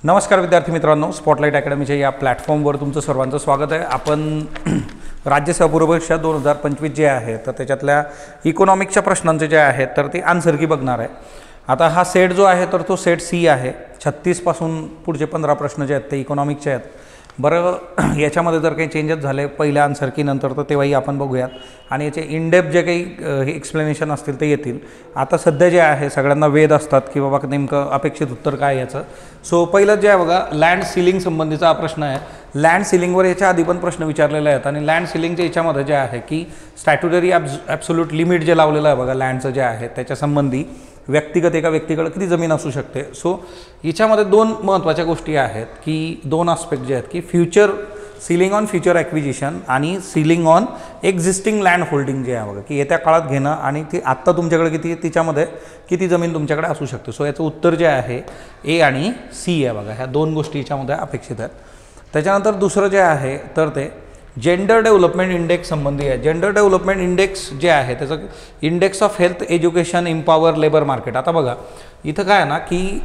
नमस्कार विद्यार्थी मित्रांनो, स्पॉटलाइट अकॅडमीच्या या प्लॅटफॉर्मवर तुमचं सर्वांचं स्वागत आहे। आपण राज्यसेवा पूर्व परीक्षा 2025 जे आहे तर त्याच्यातल्या इकॉनॉमिक्सच्या प्रश्नांचे जे आहेत तर ते आन्सर की बघणार आहे। आता हा सेट जो आहे तर तो सेट सी आहे। 36 पासून पुढचे 15 प्रश्न जे आहेत ते इकॉनॉमिक्सचे आहेत। बरं, याच्यामध्ये जर काही चेंजेस झाले पहिल्या आन्सर की नंतर तर तेव्हाही आपण बघूयात आणि याचे इन डेप्थ जे काही एक्सप्लेनेशन असतील ते येतील। आता सध्या जे आहे सगळ्यांना वेध असतात की बाबा नेमकं अपेक्षित उत्तर काय याचं। सो पहिलं जे आहे बघा, लँड सीलिंग संबंधीचा हा प्रश्न आहे। लँड सीलिंगवर याच्या आधी पण प्रश्न विचारलेले आहेत आणि लँड सीलिंगच्या याच्यामध्ये जे आहे की स्टॅट्युटरी ॲब्सोल्यूट लिमिट जे लावलेलं आहे बघा लँडचं जे आहे त्याच्या संबंधी व्यक्तिगत एका व्यक्तीकडे किती जमीन असू शकते। सो याच्यामध्ये दोन महत्त्वाच्या गोष्टी आहेत की दोन आस्पेक्ट जे आहेत की future ceiling on future acquisition आणि ceiling on existing land holding जे आहे बघा की येत्या काळात घेणं आणि ती आत्ता तुमच्याकडे किती तिच्यामध्ये किती जमीन तुमच्याकडे असू शकते। सो याचं उत्तर जे आहे ए आणि सी आहे बघा, ह्या दोन गोष्टी याच्यामध्ये अपेक्षित आहेत। त्याच्यानंतर दुसरं जे आहे तर ते जेंडर डेव्हलपमेंट इंडेक्स संबंधी आहे। जेंडर डेव्हलपमेंट इंडेक्स जे आहे त्याचं index of health education empower labour market. आता बघा इथं काय आहे ना की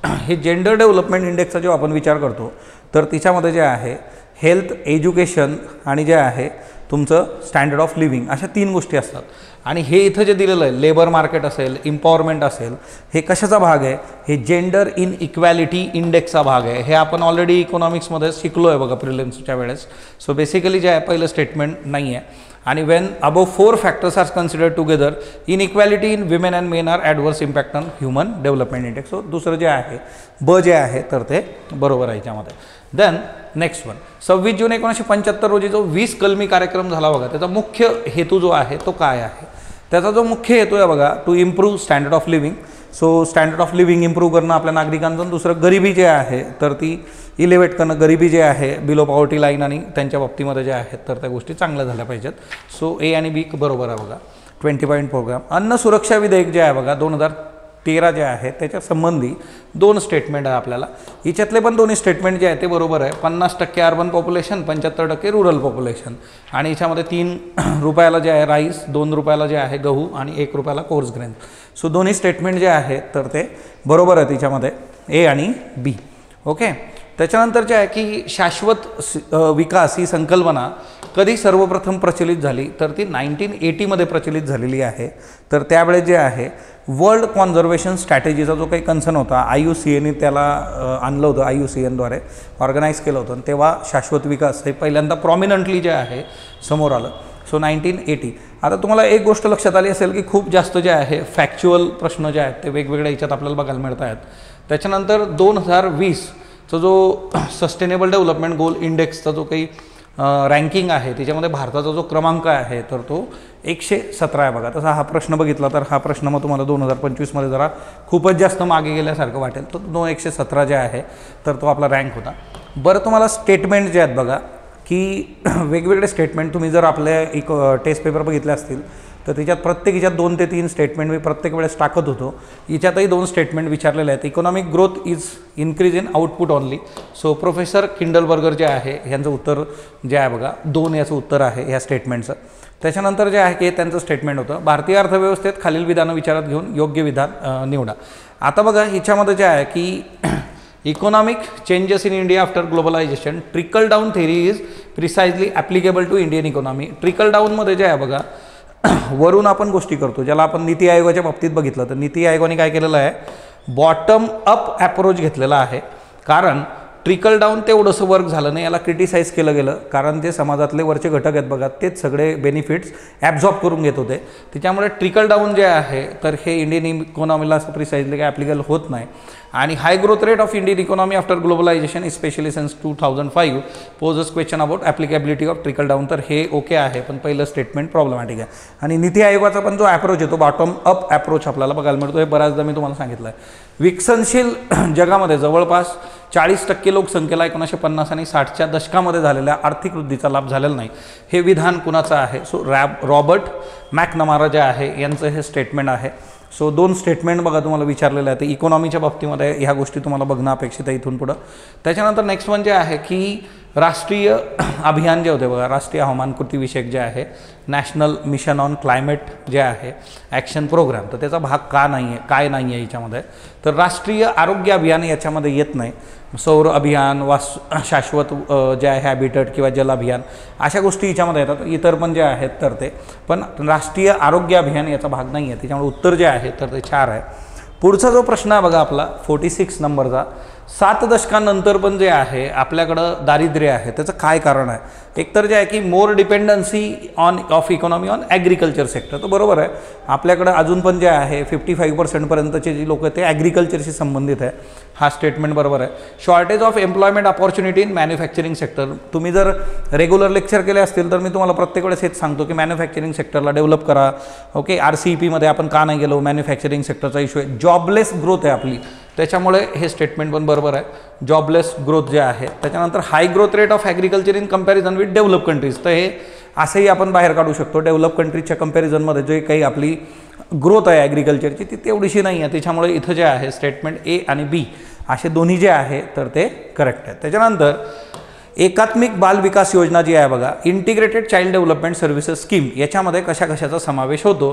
हे जेंडर डेव्हलपमेंट इंडेक्सचा जेव्हा आपण विचार करतो तर तिच्यामध्ये जे आहे हेल्थ एज्युकेशन आणि जे आहे तुमचं स्टँडर्ड ऑफ लिव्हिंग अशा तीन गोष्टी असतात। आणि हे इथं जे दिलेलं आहे लेबर मार्केट असेल, इम्पॉवरमेंट असेल, हे कशाचा भाग आहे? हे जेंडर इन इक्वॅलिटी इंडेक्सचा भाग आहे। हे आपण ऑलरेडी इकॉनॉमिक्समध्ये शिकलो आहे बघा प्रिलिम्सच्या वेळेस। सो बेसिकली जे आहे पहिलं स्टेटमेंट नाही आहे। आणि when above 4 factors are considered together inequality in women and men are adverse impact on human development index. So दुसरं जे आहे ब जे आहे तर ते बरोबर आहे याच्यामध्ये। देन नेक्स्ट वन, 26 जून 1975 रोजी जो 20 कलमी कार्यक्रम झाला बघा त्याचा मुख्य हेतू जो आहे तो काय आहे? त्याचा जो मुख्य हेतू आहे बघा to improve standard of living. So standard of living improve करणं आपल्या नागरिकांचं। दुसरं गरिबी जे आहे तर ती इलेवेट करणं, गरिबी जे आहे बिलो पॉवर्टी लाईन आणि त्यांच्या बाबतीमध्ये जे आहेत तर त्या गोष्टी चांगल्या झाल्या पाहिजेत। सो ए आणि बी बरोबर आहे बघा। 20 पॉईंट प्रोग्राम अन्न सुरक्षा विधेयक जे आहे बघा 2013 जे आहे त्याच्या संबंधी दोन स्टेटमेंट आहे आपल्याला। हिच्यातले पण दोन्ही स्टेटमेंट जे आहे ते बरोबर आहे। 50% अर्बन पॉप्युलेशन, 75% रुरल पॉप्युलेशन। आणि याच्यामध्ये 3 रुपयाला जे आहे राईस, 2 रुपयाला जे आहे गहू आणि 1 रुपयाला कोर्स ग्रेन। सो दोन्ही स्टेटमेंट जे आहे तर ते बरोबर आहे तिच्यामध्ये ए आणि बी। ओके, त्याच्यानंतर जे आहे की शाश्वत विकास ही संकल्पना कधी सर्वप्रथम प्रचलित झाली तर ती 1980 मध्ये प्रचलित झालेली आहे। तर त्यावेळेस जे आहे वर्ल्ड कॉन्झर्वेशन स्ट्रॅटेजीचा जो काही कन्सर्न होता IUCNने त्याला आणलं होतं, IUCNद्वारे ऑर्गनाईज केलं होतं। तेव्हा शाश्वत विकास हे पहिल्यांदा प्रॉमिनंटली जे आहे समोर आलं। सो 1980। आता तुम्हाला एक गोष्ट लक्षात आली असेल की खूप जास्त जे आहे फॅक्च्युअल प्रश्न जे आहेत ते वेगवेगळ्या याच्यात आपल्याला बघायला मिळत आहेत। त्याच्यानंतर 2020चा जो सस्टेनेबल डेव्हलपमेंट गोल इंडेक्सचा जो काही रँकिंग आहे त्याच्यामध्ये भारताचा जो क्रमांक आहे तर तो 117 आहे बघा। तसा हा प्रश्न बघितला तर हा प्रश्न मग तुम्हाला 2025 मध्ये जरा खूपच जास्त मागे गेल्यासारखं वाटेल। तो 117 जे आहे तर तो आपला रँक होता। बरं, तुम्हाला स्टेटमेंट जे आहेत बघा की वेगवेगळे स्टेटमेंट तुम्ही जर आपले एक टेस्ट पेपर बघितले असतील तर त्याच्यात प्रत्येक ह्याच्यात 2 ते 3 स्टेटमेंट मी प्रत्येक वेळेस टाकत होतो। याच्यातही 2 स्टेटमेंट विचारलेले आहेत। Economic growth is increase in output only. So professor Kindleberger जे आहे यांचं उत्तर जे आहे बघा 2 याचं उत्तर आहे ह्या स्टेटमेंटचं। त्याच्यानंतर जे आहे की त्यांचं स्टेटमेंट होतं भारतीय अर्थव्यवस्थेत खालील विधानं विचारात घेऊन योग्य विधान निवडा। आता बघा ह्याच्यामध्ये जे आहे की economic changes in India after globalisation trickle down theory is precisely applicable to Indian economy. Trickle डाऊनमध्ये जे आहे बघा वरून आपण गोष्टी करतो, ज्याला आपण नीती आयोगाच्या बाबतीत बघितलं तर नीती आयोगाने काय केलेलं आहे बॉटम अप ॲप्रोच घेतलेला आहे। कारण ट्रिकल डाऊन तेवढंसं वर्क झालं नाही, याला क्रिटिसाइज केलं गेलं कारण जे समाजातले वरचे घटक आहेत बघा तेच सगळे बेनिफिट्स ॲब्झॉर्ब करून घेत होते। त्याच्यामुळे ट्रिकल डाऊन जे आहे तर हे इंडियन इकॉनॉमीला असं प्रिसाइजली काय ॲप्लिकेबल होत नाही। आणि high growth rate of Indian economy after globalisation especially since 2005 poses question about applicability of trickle down. तर हे ओके आहे, पण पहिलं स्टेटमेंट प्रॉब्लेमॅटिक आहे। आणि नीती आयोगाचा पण जो ॲप्रोच आहे तो बॉटम अप ॲप्रोच आपल्याला बघायला मिळतो। हे बऱ्याचदा मी तुम्हाला सांगितलं आहे। विकसनशील जगामध्ये जवळपास 40% लोकसंख्येला 1950 आणि 60च्या दशकामध्ये झालेल्या आर्थिक वृद्धीचा लाभ झालेला नाही। हे विधान कुणाचं आहे? सो रॉबर्ट मॅकनमारा जे आहे यांचं हे स्टेटमेंट आहे। सो 2 स्टेटमेंट बघा तुम्हाला विचारलेलं आहे। ते इकॉनॉमीच्या बाबतीमध्ये ह्या गोष्टी तुम्हाला बघणं अपेक्षित आहे इथून पुढं। त्याच्यानंतर नेक्स्ट वन जे आहे की राष्ट्रीय अभियान जे होते बघा, राष्ट्रीय हवामान कृती विषयक जे आहे, नॅशनल मिशन ऑन क्लायमेट जे आहे ॲक्शन प्रोग्राम, तर त्याचा भाग का नाही आहे, काय नाही आहे याच्यामध्ये, तर राष्ट्रीय आरोग्य अभियान याच्यामध्ये येत नाही. सौर अभियान, शाश्वत जे आहे हॅबिटेट किंवा जल अभियान, अशा गोष्टी याच्यामध्ये येतात. इतर पण जे आहेत तर ते, पण राष्ट्रीय आरोग्य अभियान याचा भाग नाही आहे. त्याच्यामुळे उत्तर जे आहे तर ते 4 आहे. पुढचा जो प्रश्न आहे बघा आपला 46 नंबरचा, 7 दशकांनंतर पण जे आहे आपल्याकडं दारिद्र्य आहे, त्याचं काय कारण आहे? एकतर जे आहे की more dependency of economy on agriculture sector, तर बरोबर आहे. आपल्याकडं अजून पण जे आहे 55% पर्यंतचे जी लोक ते ॲग्रिकल्चरशी संबंधित आहे, हा स्टेटमेंट बरोबर आहे. Shortage of employment opportunity in manufacturing sector, तुम्ही जर रेग्युलर लेक्चर केले असतील तर मी तुम्हाला प्रत्येक वेळेस हेच सांगतो की मॅन्युफॅक्चरिंग सेक्टरला डेव्हलप करा. ओके, RCEPमध्ये आपण का नाही गेलो, मॅन्युफॅक्चरिंग सेक्टरचा इश्यू आहे. जॉबलेस ग्रोथ आहे आपली, त्याच्यामुळे हे स्टेटमेंट पण बरोबर आहे. जॉबलेस ग्रोथ जे आहे. त्याच्यानंतर high growth rate of agriculture in comparison with develop countries, तर हे असंही आपण बाहेर काढू शकतो. डेव्हलप कंट्रीजच्या कंपॅरिझनमध्ये जे काही आपली ग्रोथ आहे ॲग्रिकल्चरची ती तेवढीशी नाही आहे. त्याच्यामुळे इथं जे आहे स्टेटमेंट A आणि B असे दोन्ही जे आहे तर ते करेक्ट आहे. त्याच्यानंतर एकात्मिक बाल विकास योजना जी आहे बघा, integrated child development services scheme, याच्यामध्ये कशा कशाचा समावेश होतो?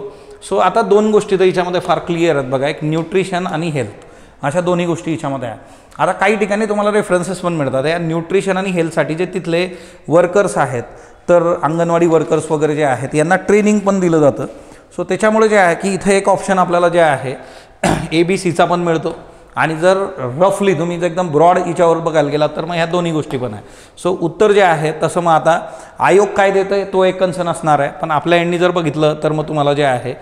सो आता 2 गोष्टी तर याच्यामध्ये फार क्लिअर आहेत बघा, एक न्यूट्रिशन आणि हेल्थ, अशा दोन्ही गोष्टी याच्यामध्ये आहे. आता काही ठिकाणी तुम्हाला रेफरन्सेस पण मिळतात या न्यूट्रिशन आणि हेल्थसाठी, जे तिथले वर्कर्स आहेत, तर अंगणवाडी वर्कर्स वगैरे जे आहेत यांना ट्रेनिंग पण दिलं जातं. सो त्याच्यामुळे जे आहे की इथे एक ऑप्शन आपल्याला जे आहे ABCचा पण मिळतो. आणि जर रफली तुम्ही जर एकदम ब्रॉड याच्यावर बघायला गेला तर मग ह्या दोन्ही गोष्टी पण आहे. सो उत्तर जे आहे तसं मग आता आयोग काय देतं आहे तो एक कन्सर्न असणार आहे. पण आपल्या एंडनी जर बघितलं तर मग तुम्हाला जे आहे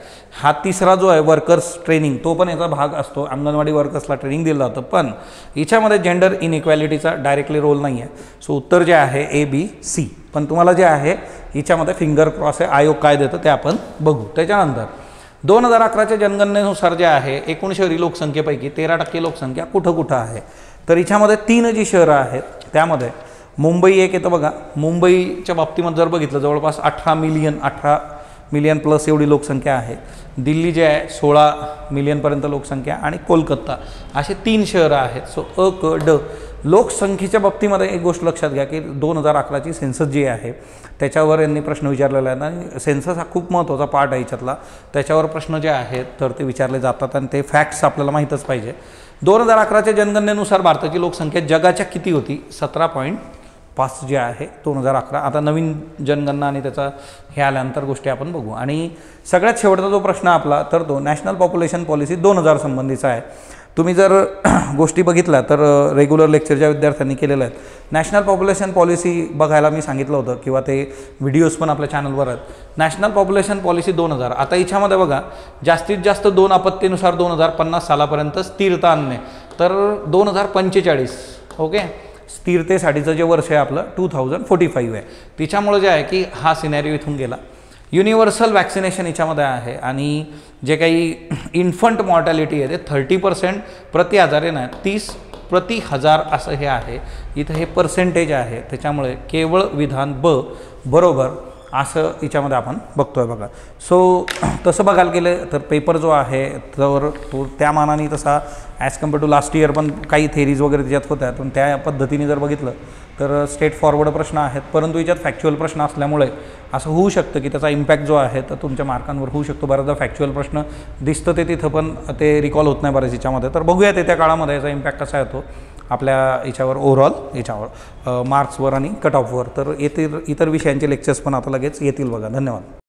हा तिसरा जो आहे वर्कर्स ट्रेनिंग, तो पण याचा भाग असतो. अंगणवाडी वर्कर्सला ट्रेनिंग दिलं जातं, पण याच्यामध्ये जेंडर इनइक्वॅलिटीचा डायरेक्टली रोल नाही आहे. सो उत्तर जे आहे ABC. पण तुम्हाला जे आहे याच्यामध्ये फिंगर क्रॉस आहे, आयोग काय देतं ते आपण बघू. त्याच्यानंतर 2011च्या जनगणनेनुसार जे आहे एकूण शहरी लोकसंख्येपैकी 13% लोकसंख्या कुठं कुठं आहे? तर याच्यामध्ये 3 जी शहरं आहेत त्यामध्ये मुंबई एक येतं बघा. मुंबईच्या बाबतीमध्ये जर बघितलं जवळपास 18 मिलियन प्लस एवढी लोकसंख्या आहे. दिल्ली जे आहे 16 मिलियनपर्यंत लोकसंख्या, आणि कोलकाता, असे 3 शहरं आहेत. सो अ क ड. लोकसंख्येच्या बाबतीमध्ये एक गोष्ट लक्षात घ्या की 2011ची सेन्सस जी आहे त्याच्यावर यांनी प्रश्न विचारलेला आहे. आणि सेन्सस हा खूप महत्त्वाचा पार्ट आहे याच्यातला. त्याच्यावर प्रश्न जे आहेत तर ते विचारले जातात आणि ते फॅक्ट्स आपल्याला माहीतच पाहिजे. 2011च्या जनगणनेनुसार भारताची लोकसंख्या जगाच्या किती होती? 17.5 जे आहे 2011. आता नवीन जनगणना आणि त्याचा हे आल्यानंतर गोष्टी आपण बघू. आणि सगळ्यात शेवटचा जो प्रश्न आपला तर तो नॅशनल पॉप्युलेशन पॉलिसी 2000 संबंधीचा आहे. तुम्ही जर गोष्टी बघितल्या तर रेग्युलर लेक्चरच्या विद्यार्थ्यांनी केलेल्या आहेत. नॅशनल पॉप्युलेशन पॉलिसी बघायला मी सांगितलं होतं किंवा ते व्हिडिओज पण आपल्या चॅनलवर आहेत. National population policy 2000. आता याच्यामध्ये बघा जास्तीत जास्त 2 आपत्तीनुसार 2050 सालापर्यंत स्थिरता आणणे, तर 2045 ओके स्थिरतेसाठीचं जे वर्ष आहे आपलं 2045 आहे. त्याच्यामुळे जे आहे की हा सिनॅरिओ इथून गेला. युनिव्हर्सल वॅक्सिनेशन याच्यामध्ये आहे, आणि जे काही इन्फंट मॉर्टॅलिटी आहे ते 30% प्रति हजार आहे ना, 30 प्रति हजार असं हे आहे. इथं हे पर्सेंटेज आहे, त्याच्यामुळे केवळ विधान ब बरोबर असं याच्यामध्ये आपण बघतोय बघा. सो तसं बघायला गेलं तर पेपर जो आहे तर तो त्या मानाने तसा as compare to last year पण काही थेरीज वगैरे त्याच्यात होत्या, पण त्या पद्धतीने जर बघितलं तर स्ट्रेट फॉरवर्ड प्रश्न आहेत. परंतु याच्यात फॅक्च्युअल प्रश्न असल्यामुळे असं होऊ शकतं की त्याचा इम्पॅक्ट जो आहे तर तुमच्या मार्कांवर होऊ शकतो. बऱ्याचदा फॅक्च्युअल प्रश्न दिसतं ते तिथं पण ते रिकॉल होत नाही बऱ्याच याच्यामध्ये. तर बघूया ते त्या काळामध्ये याचा इम्पॅक्ट कसा येतो आपल्या याच्यावर, ओव्हरऑल याच्यावर मार्क्सवर आणि कट ऑफवर. तर येतील इतर विषयांचे लेक्चर्स पण आता लगेच येतील बघा. धन्यवाद.